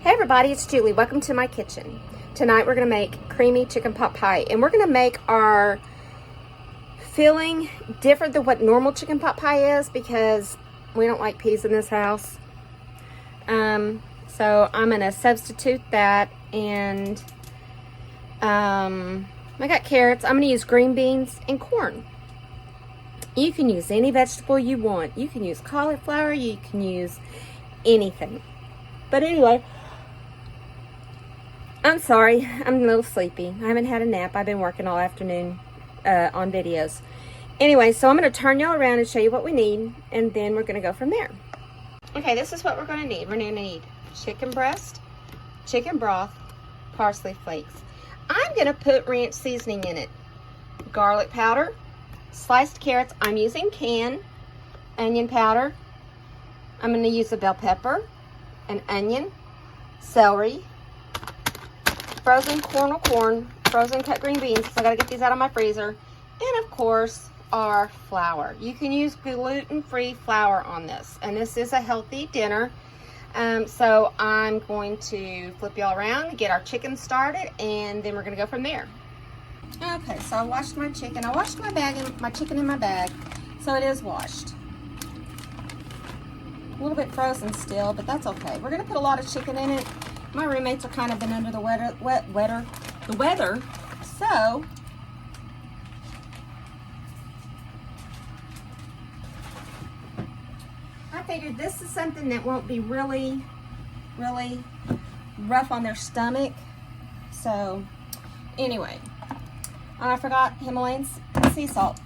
Hey everybody, it's Julie. Welcome to my kitchen. Tonight we're going to make creamy chicken pot pie, and we're going to make our filling different than what normal chicken pot pie is because we don't like peas in this house. So I'm going to substitute that, and I got carrots. I'm going to use green beans and corn. You can use any vegetable you want. You can use cauliflower, you can use anything. But anyway, I'm sorry, I'm a little sleepy. I haven't had a nap. I've been working all afternoon on videos. Anyway, so I'm going to turn y'all around and show you what we need, and then we're going to go from there. Okay, this is what we're going to need. We're going to need chicken breast, chicken broth, parsley flakes. I'm going to put ranch seasoning in it, garlic powder, sliced carrots. I'm using canned onion powder. I'm going to use a bell pepper, an onion, celery, frozen corn, frozen cut green beans, because I got to get these out of my freezer, and of course our flour. You can use gluten-free flour on this, and this is a healthy dinner. So I'm going to flip y'all around, get our chicken started, and then we're going to go from there. Okay, so I washed my chicken. I washed my chicken in my bag, so it is washed. A little bit frozen still, but that's okay. We're going to put a lot of chicken in it. My roommates are kind of been under the weather, so I figured this is something that won't be really rough on their stomach. So anyway, I forgot Himalayan sea salt.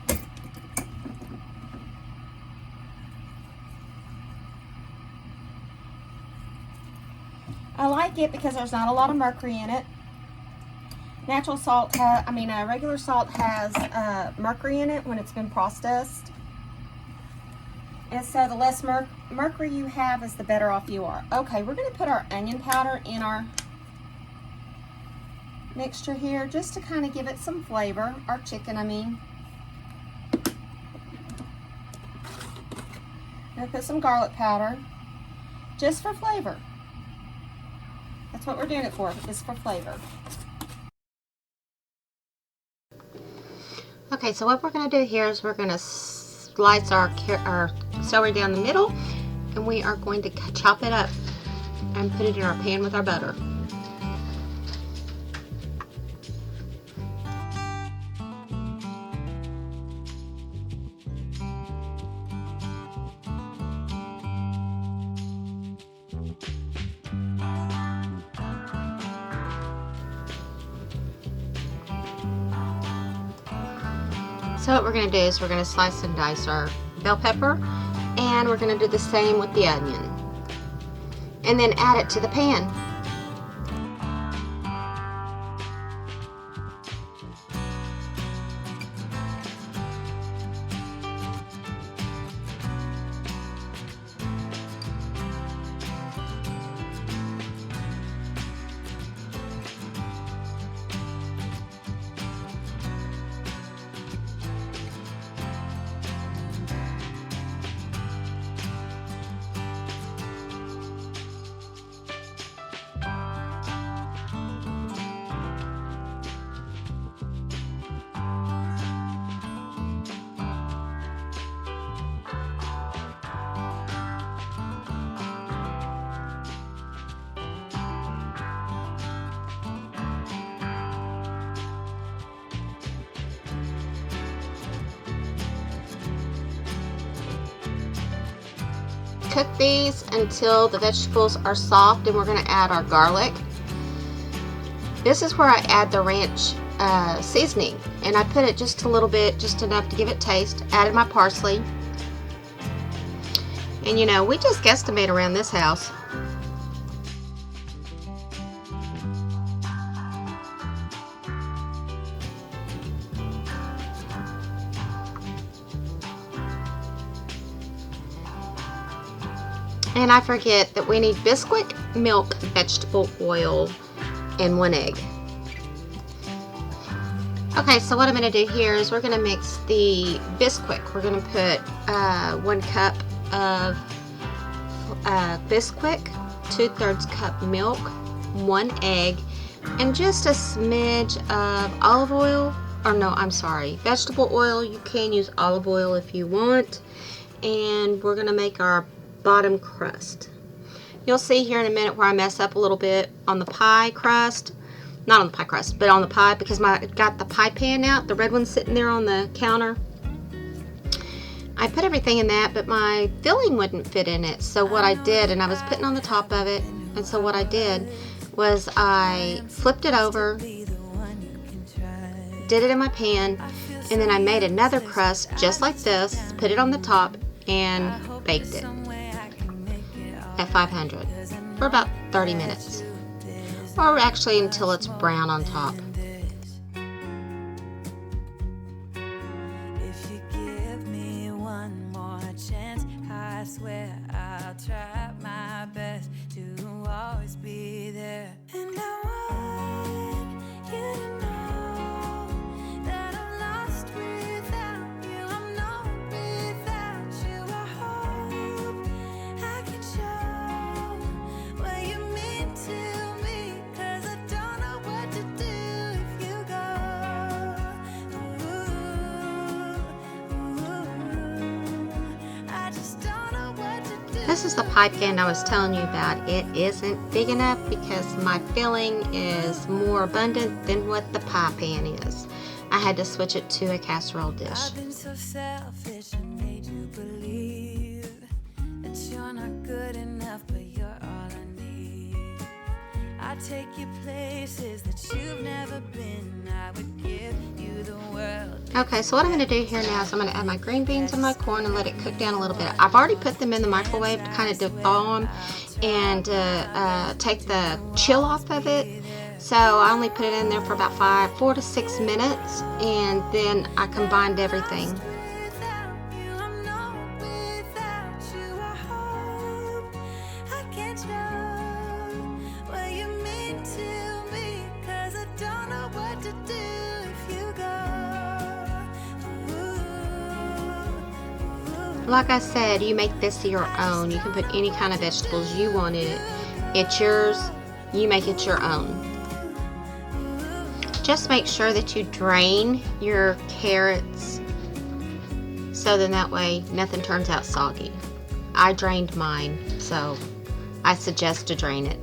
I like it because there's not a lot of mercury in it. Natural salt regular salt has mercury in it when it's been processed. And so the less mercury you have is the better off you are. Okay, we're going to put our onion powder in our mixture here just to kind of give it some flavor. Our chicken, I mean. I'm going to put some garlic powder just for flavor. That's what we're doing it for, is for flavor. Okay, so what we're going to do here is we're going to slice our celery down the middle, and we are going to chop it up and put it in our pan with our butter. So what we're going to do is we're going to slice and dice our bell pepper, and we're going to do the same with the onion, and then add it to the pan. Cook these until the vegetables are soft, and we're going to add our garlic. This is where I add the ranch seasoning, and I put it just a little bit, just enough to give it taste. Added my parsley, and you know, we just guesstimate around this house. And I forget that we need bisquick, milk, vegetable oil, and 1 egg. Okay, so what I'm going to do here is we're going to mix the bisquick. We're going to put 1 cup of bisquick, 2/3 cup milk, 1 egg, and just a smidge of olive oil, or no, I'm sorry, vegetable oil. You can use olive oil if you want. And we're gonna make our bottom crust. You'll see here in a minute where I mess up a little bit on the pie crust. Not on the pie crust, but on the pie, because I got the pie pan out, the red one sitting there on the counter. I put everything in that, but my filling wouldn't fit in it. So what I did, and I was putting on the top of it, and so what I did was I flipped it over, did it in my pan, and then I made another crust just like this, put it on the top, and baked it at 500 for about 30 minutes. Or actually until it's brown on top. If you give me one more chance, I swear I'll try my best to always be there. And I want you to know that I'm lost without you. I'm known without you. I hope I can show what you mean to me. This is the pie pan I was telling you about. It isn't big enough because my filling is more abundant than what the pie pan is. I had to switch it to a casserole dish. I've been so selfish and made you believe that you're not good enough, but you're all I need. I take you places that you've never been. I would give you the world. Okay, so what I'm going to do here now is I'm going to add my green beans and my corn and let it cook down a little bit. I've already put them in the microwave to kind of thaw them and take the chill off of it. So I only put it in there for about 4 to 6 minutes, and then I combined everything. Like I said, you make this your own. You can put any kind of vegetables you want in it. It's yours. You make it your own. Just make sure that you drain your carrots so then that way nothing turns out soggy. I drained mine, so I suggest to drain it.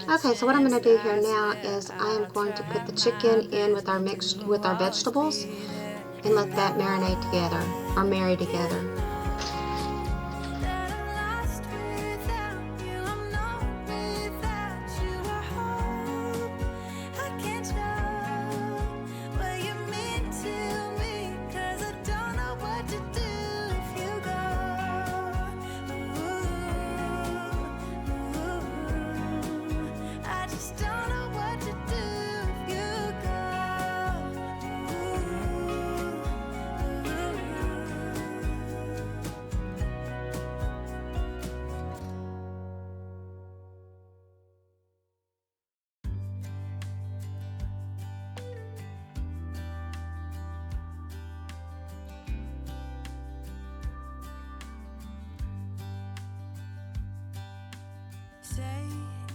Okay, so what I'm going to do here now is I am going to put the chicken in with our vegetables and let that marinate together, or marry together. Say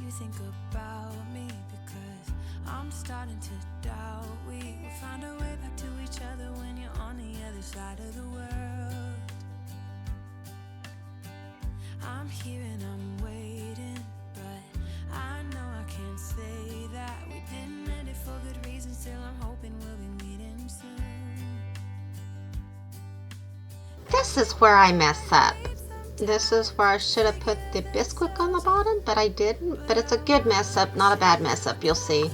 you think about me because I'm starting to doubt we will find a way back to each other when you're on the other side of the world. I'm here and I'm waiting, but I know I can't say that we didn't end it for good reasons. Still I'm hoping we'll be meeting soon. This is where I mess up. This is where I should have put the bisquick on the bottom, but I didn't. But it's a good mess up, not a bad mess up, you'll see.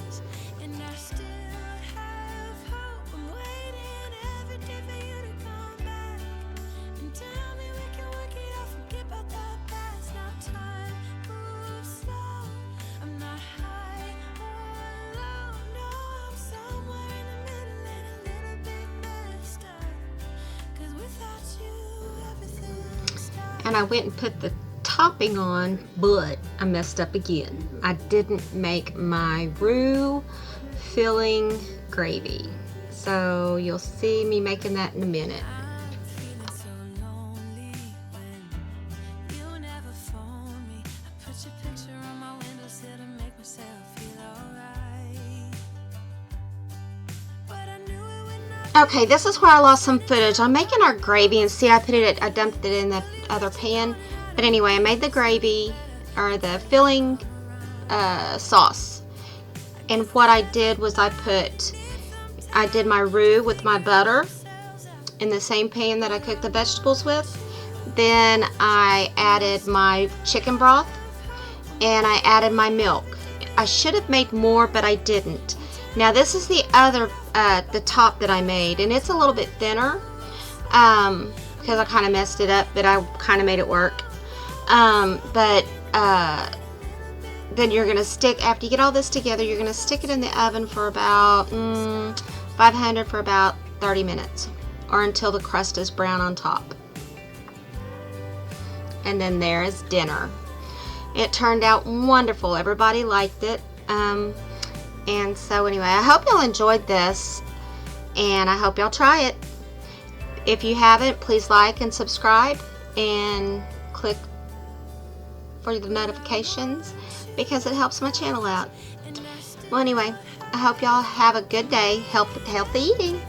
And I went and put the top topping on, but I messed up again. I didn't make my roux filling gravy. So you'll see me making that in a minute. Okay, this is where I lost some footage. I'm making our gravy, and see, I dumped it in the other pan. But anyway, I made the gravy, or the filling sauce. And what I did was I did my roux with my butter in the same pan that I cooked the vegetables with. Then I added my chicken broth, and I added my milk. I should have made more, but I didn't. Now this is the other, the top that I made, and it's a little bit thinner because I kind of messed it up, but I kind of made it work. Then you're going to stick, after you get all this together, you're going to stick it in the oven for about 500 for about 30 minutes, or until the crust is brown on top. And then there is dinner. It turned out wonderful. Everybody liked it. And so anyway, I hope y'all enjoyed this, and I hope y'all try it. If you haven't, please like and subscribe and click for the notifications, because it helps my channel out. Well, anyway, I hope y'all have a good day. Healthy eating.